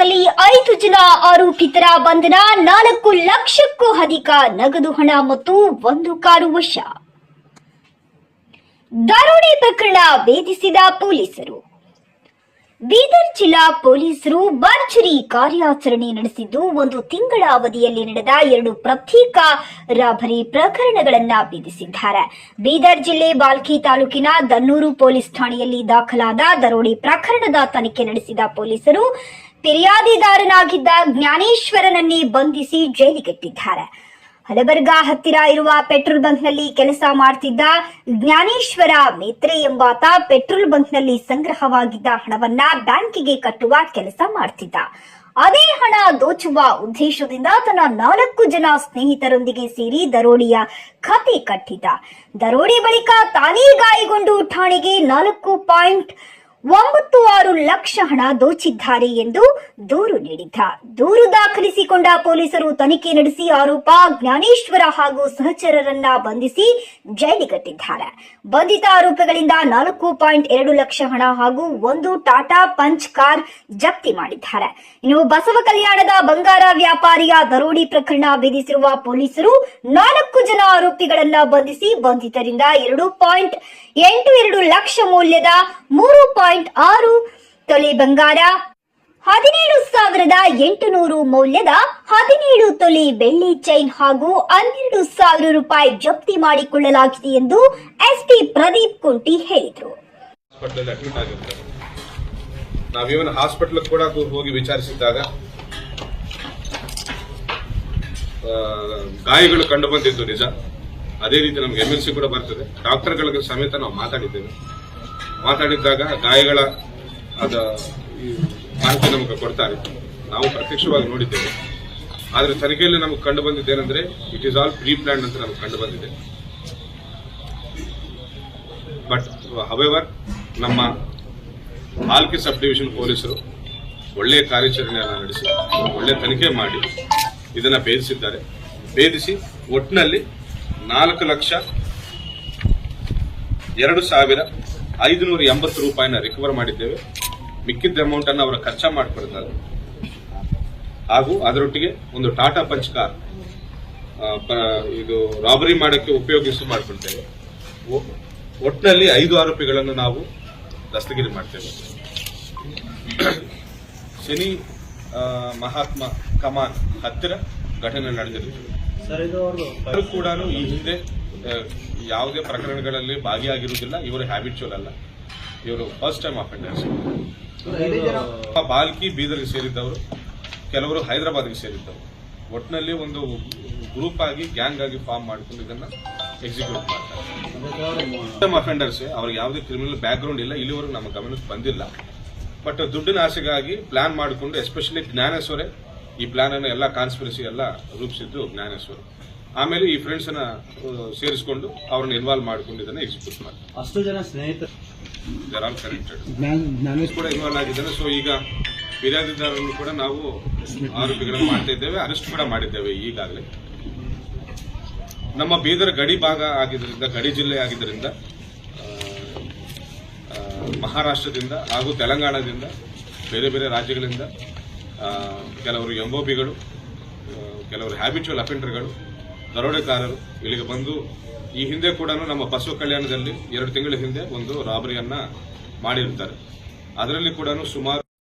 ಪ್ರಕರಣದಲ್ಲಿ 5 ಜನ ಆರೋಪಿತರ ಬಂಧನ, 4 ಲಕ್ಷಕ್ಕೂ ಅಧಿಕ ನಗದು ಹಣ ಮತ್ತು 1 ಕಾರು ವಶ. ದರೋಡೆ ಪ್ರಕರಣ ಭೇದಿಸಿದ ಪೊಲೀಸರು. ಬೀದರ್ ಜಿಲ್ಲಾ ಪೊಲೀಸರು ಭರ್ಜರಿ ಕಾರ್ಯಾಚರಣೆ ನಡೆಸಿದ್ದು, 1 ತಿಂಗಳ ಅವಧಿಯಲ್ಲಿ ನಡೆದ 2 ಪ್ರತ್ಯೇಕ ರಾಬರಿ ಪ್ರಕರಣಗಳನ್ನು ಭೇದಿಸಿದ್ದಾರೆ. ಬೀದರ್ ಜಿಲ್ಲೆ ಬಾಲ್ಕಿ ತಾಲೂಕಿನ ದನ್ನೂರು ಪೊಲೀಸ್ ಠಾಣೆಯಲ್ಲಿ ದಾಖಲಾದ ದರೋಡೆ ಪ್ರಕರಣದ ತನಿಖೆ ನಡೆಸಿದ ಪೊಲೀಸರು ಫಿರ್ಯಾದಿದಾರನಾಗಿದ್ದ ಜ್ಞಾನೇಶ್ವರನನ್ನೇ ಬಂಧಿಸಿ ಜೈಲಿಗಟ್ಟಿದ್ದಾರೆ. ಹಲಬರ್ಗಾ ಹತ್ತಿರ ಇರುವ ಪೆಟ್ರೋಲ್ ಬಂಕ್ನಲ್ಲಿ ಕೆಲಸ ಮಾಡುತ್ತಿದ್ದ ಜ್ಞಾನೇಶ್ವರ ಮೇತ್ರೆ ಎಂಬಾತ ಪೆಟ್ರೋಲ್ ಬಂಕ್ನಲ್ಲಿ ಸಂಗ್ರಹವಾಗಿದ್ದ ಹಣವನ್ನ ಬ್ಯಾಂಕಿಗೆ ಕಟ್ಟುವ ಕೆಲಸ ಮಾಡುತ್ತಿದ್ದ. ಅದೇ ಹಣ ದೋಚುವ ಉದ್ದೇಶದಿಂದ ತನ್ನ 4 ಜನ ಸ್ನೇಹಿತರೊಂದಿಗೆ ಸೇರಿ ದರೋಡೆಯ ಖಾತೆ ಕಟ್ಟಿದ್ದ. ದರೋಡೆ ಬಳಿಕ ತಾನೇ ಗಾಯಗೊಂಡು ಠಾಣೆಗೆ 4.96 ಲಕ್ಷ ಹಣ ದೋಚಿದ್ದಾರೆ ಎಂದು ದೂರು ನೀಡಿದ್ದ. ದೂರು ದಾಖಲಿಸಿಕೊಂಡ ಪೊಲೀಸರು ತನಿಖೆ ನಡೆಸಿ ಆರೋಪ ಜ್ಞಾನೇಶ್ವರ ಹಾಗೂ ಸಹಚರರನ್ನ ಬಂಧಿಸಿ ಜೈಲಿಗಟ್ಟಿದ್ದಾರೆ. ಬಂಧಿತ ಆರೋಪಿಗಳಿಂದ 4.2 ಲಕ್ಷ ಹಣ ಹಾಗೂ 1 ಟಾಟಾ ಪಂಚ್ ಕಾರ್ ಜಪ್ತಿ ಮಾಡಿದ್ದಾರೆ. ಇನ್ನು ಬಸವ ಕಲ್ಯಾಣದ ಬಂಗಾರ ವ್ಯಾಪಾರಿಯ ದರೋಡೆ ಪ್ರಕರಣ ಭೇದಿಸಿರುವ ಪೊಲೀಸರು 4 ಜನ ಆರೋಪಿಗಳನ್ನ ಬಂಧಿಸಿ ಬಂಧಿತರಿಂದ 2.82 ಲಕ್ಷ ಮೌಲ್ಯದ 3.6 ತೊಲೆ ಬಂಗಾರ, 17,800 ಮೌಲ್ಯದ 17 ತೊಲೆ ಬೆಳ್ಳಿ ಚೈನ್ ಹಾಗೂ 12,000 ರೂಪಾಯಿ ಜಪ್ತಿ ಮಾಡಿಕೊಳ್ಳಲಾಗಿದೆ ಎಂದು ಎಸ್ಪಿ ಪ್ರದೀಪ್ ಕುಂಟಿ ಹೇಳಿದರು. ನಾವೇನು ಹಾಸ್ಪಿಟಲ್ ಕೂಡ ಹೋಗಿ ವಿಚಾರಿಸಿದ್ದಾಗ ಗಾಯಗಳು ಕಂಡು ಬಂದಿದ್ದು ನಿಜ. ಅದೇ ರೀತಿ ನಮ್ಗೆ MLC ಕೂಡ ಬರ್ತದೆ. ಡಾಕ್ಟರ್ಗಳಿಗೆ ಸಮೇತ ನಾವು ಮಾತಾಡಿದ್ದಾಗ ಗಾಯಗಳ ಮಾಹಿತಿ ನಮಗೆ ಕೊಡ್ತಾರೆ. ನಾವು ಪ್ರತ್ಯಕ್ಷವಾಗಿ ನೋಡಿದ್ದೇವೆ. ಆದ್ರೆ ತನಿಖೆಯಲ್ಲಿ ನಮಗೆ ಕಂಡು ಬಂದಿದ್ದೇನೆಂದ್ರೆ it is all pre plan ಅಂತ ನಮಗೆ ಕಂಡು ಬಂದಿದೆ. ಬಟ್ ಹವೆವರ್ ನಮ್ಮ ಬಾಲ್ಕಿ ಸಬ್ ಡಿವಿಷನ್ ಪೊಲೀಸರು ಒಳ್ಳೆಯ ಕಾರ್ಯಾಚರಣೆಯನ್ನು ನಡೆಸಿ ಒಳ್ಳೆ ತನಿಖೆ ಮಾಡಿ ಇದನ್ನ ಭೇದಿಸಿದ್ದಾರೆ. ಭೇದಿಸಿ ಒಟ್ಟಿನಲ್ಲಿ 4,02,580 ರೂಪಾಯಿನ ರಿಕವರ್ ಮಾಡಿದ್ದೇವೆ. ಮಿಕ್ಕಿದ್ದ ಅಮೌಂಟ್ ಅನ್ನು ಅವರ ಖರ್ಚು ಮಾಡಿಕೊಡ್ತಾರೆ. ಹಾಗೂ ಅದರೊಟ್ಟಿಗೆ ಒಂದು ಟಾಟಾ ಪಂಚ್ ಕಾರ್ ಇದು ರಾಬರಿ ಮಾಡಕ್ಕೆ ಉಪಯೋಗಿಸಿ ಮಾಡಿಕೊಳ್ತೇವೆ. ಒಟ್ಟಿನಲ್ಲಿ 5 ಆರೋಪಿಗಳನ್ನು ನಾವು ದಸ್ತಗಿರಿ ಮಾಡ್ತೇವೆ. ಶನಿ ಮಹಾತ್ಮ ಕಮಾನ್ ಹತ್ತಿರ ಘಟನೆ ನಡೆದಿರುತ್ತದೆ. ಅವರು ಕೂಡ ಈ ಹಿಂದೆ ಯಾವುದೇ ಪ್ರಕರಣಗಳಲ್ಲಿ ಭಾಗಿಯಾಗಿರುವುದಿಲ್ಲ. ಇವರು ಹ್ಯಾಬಿಚುವಲ್ ಅಲ್ಲ, ಇವರು ಫಸ್ಟ್ ಟೈಮ್ ಅಫೆಂಡರ್ಸ್. ಬಾಲ್ಕಿ ಬೀದರ್ಗೆ ಸೇರಿದ್ದವರು, ಕೆಲವರು ಹೈದರಾಬಾದ್ಗೆ ಸೇರಿದ್ದವರು. ಒಟ್ಟಿನಲ್ಲಿ ಒಂದು ಗ್ರೂಪ್ ಆಗಿ ಗ್ಯಾಂಗ್ ಆಗಿ ಫಾರ್ಮ್ ಮಾಡಿಕೊಂಡು ಇದನ್ನ ಎಕ್ಸಿಕ್ಯೂಟ್ ಮಾಡ್ತಾರೆ. ಅಫೆಂಡರ್ಸ್, ಅವ್ರಿಗೆ ಯಾವುದೇ ಕ್ರಿಮಿನಲ್ ಬ್ಯಾಕ್ ಗ್ರೌಂಡ್ ಇಲ್ಲ, ಇಲ್ಲಿವರೆಗೂ ನಮ್ಮ ಗಮನಕ್ಕೆ ಬಂದಿಲ್ಲ. ಬಟ್ ದುಡ್ಡಿನ ಆಸೆಗಾಗಿ ಪ್ಲಾನ್ ಮಾಡಿಕೊಂಡು, ಎಸ್ಪೆಷಲಿ ಜ್ಞಾನೇಶ್ವರೇ ಈ ಪ್ಲಾನ್ ಅನ್ನು ಎಲ್ಲ ಕಾನ್ಸ್ಪಿರಸಿ ಎಲ್ಲ ರೂಪಿಸಿದ್ದು ಜ್ಞಾನೇಶ್ವರ. ಆಮೇಲೆ ಈ ಫ್ರೆಂಡ್ಸ್ ಅನ್ನ ಸೇರಿಸಿಕೊಂಡು ಅವ್ರನ್ನ ಇನ್ವಾಲ್ವ್ ಮಾಡಿಕೊಂಡು ಇದನ್ನ ಎಕ್ಸಿಕ್ಯೂಟ್ ಮಾಡ್ತಾರೆ. ಅಷ್ಟು ಜನ ಸ್ನೇಹಿತರು ಕನೆಕ್ಟೆಡ್ ಕೂಡ ಇನ್ವಾಲ್ವ್ ಆಗಿದ್ದಾರೆ. ಸೊ ಈಗ ಫಿರ್ಯಾದಿದಾರರನ್ನು ಕೂಡ ನಾವು ಆರೋಪಿಗಳನ್ನು ಮಾಡ್ತಾ ಇದ್ದೇವೆ, ಅರೆಸ್ಟ್ ಕೂಡ ಮಾಡಿದ್ದೇವೆ ಈಗಾಗಲೇ. ನಮ್ಮ ಬೀದರ್ ಗಡಿ ಭಾಗ ಆಗಿದ್ದರಿಂದ, ಗಡಿ ಜಿಲ್ಲೆ ಆಗಿದ್ದರಿಂದ ಮಹಾರಾಷ್ಟ್ರದಿಂದ ಹಾಗೂ ತೆಲಂಗಾಣದಿಂದ, ಬೇರೆ ಬೇರೆ ರಾಜ್ಯಗಳಿಂದ ಕೆಲವರು ಎಂಒಬಿಗಳು, ಕೆಲವರು ಹ್ಯಾಬಿಚುವಲ್ ಅಫೆಂಡರ್ಗಳು, ದರೋಡೆಕಾರರು ಇಲ್ಲಿಗೆ ಬಂದು ಈ ಹಿಂದೆ ಕೂಡ ನಮ್ಮ ಬಸವ ಕಲ್ಯಾಣದಲ್ಲಿ 2 ತಿಂಗಳ ಹಿಂದೆ ಒಂದು ರಾಬರಿಯನ್ನ ಮಾಡಿರುತ್ತಾರೆ. ಅದರಲ್ಲಿ ಕೂಡ ಸುಮಾರು